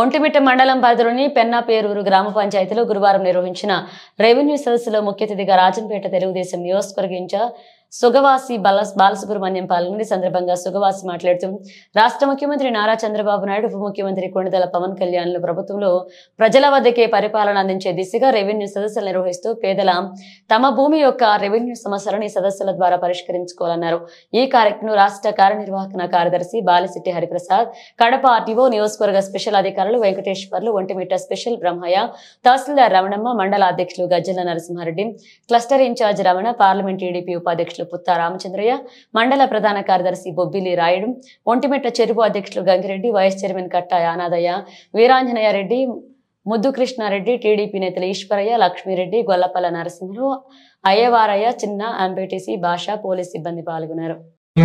ఒంటిమిట్ట మండలం పరిధిలోని పెన్నాపేరూరు గ్రామ పంచాయతీలో గురువారం నిర్వహించిన రెవెన్యూ సదస్సులో ముఖ్య అతిథిగా రాజంపేట తెలుగుదేశం నియోజకవర్గ ఇన్ఛార్జ్ సుగవాసి బాలసుబ్రహ్మణ్యం పాల్గొని సందర్భంగా సుగవాసి మాట్లాడుతూ రాష్ట్ర ముఖ్యమంత్రి నారా చంద్రబాబు నాయుడు ఉప ముఖ్యమంత్రి కొణిదెల పవన్ కళ్యాణ్ల ప్రభుత్వంలో ప్రజల వద్దకే పరిపాలన అందించే దిశగా రెవెన్యూ సదస్సులు నిర్వహిస్తూ పేదల తమ భూమి యొక్క రెవెన్యూ సమస్యలను ఈ సదస్సుల ద్వారా పరిష్కరించుకోవాలన్నారు। ఈ కార్యక్రమంలో రాష్ట్ర కార్యనిర్వాహక కార్యదర్శి బాలిశెట్టి హరిప్రసాద్, కడప ఆర్టీఓ, నియోజకవర్గ స్పెషల్ అధికారులు వెంకటేశ్వర్లు, ఒంటిమిట్ట స్పెషల్ బ్రహ్మయ్య, తహసీల్దార్ రమణమ్మ, మండల అధ్యక్షులు Gajjala Narasimhareddy, cluster in-charge Ramana, parliament TDP ఉపాధ్యక్షులు పుత్తా రామచంద్రయ్య, మండల ప్రధాన కార్యదర్శి బొబ్బిలి రాయుడు, ఒంటిమిట్ట చెరువు అధ్యక్షులు గంగిరెడ్డి, వైస్ చైర్మన్ కట్ట యానాదయ్య, వీరాంజనేయ రెడ్డి, ముద్దు కృష్ణారెడ్డి, టీడీపీ నేతలు ఈశ్వరయ్య, లక్ష్మీరెడ్డి, గొల్లపల్ల నరసింహులు, అయ్యవారయ్య, చిన్న, ఎంపీటీసీ భాష, పోలీస్ సిబ్బంది పాల్గొన్నారు।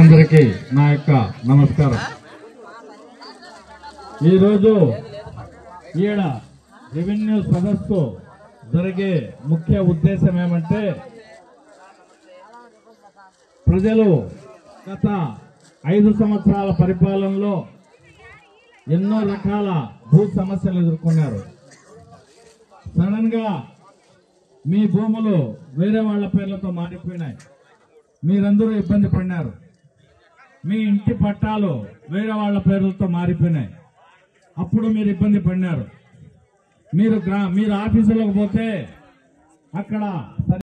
అందరికీ నా యొక్క నమస్కారం। ఈరోజు ఈడ రెవెన్యూ సదస్సు జరిగే ముఖ్య ఉద్దేశం ఏమంటే, ప్రజలు గత 5 సంవత్సరాల పరిపాలనలో ఎన్నో రకాల భూ సమస్యలు ఎదుర్కొన్నారు। సడన్ గా మీ భూములు వేరే వాళ్ళ పేర్లతో మారిపోయినాయి, మీరందరూ ఇబ్బంది పడినారు। మీ ఇంటి పట్టాలు వేరే వాళ్ళ పేర్లతో మారిపోయినాయి, అప్పుడు మీరు ఇబ్బంది పడినారు। మీరు ఆఫీసులకు పోతే అక్కడ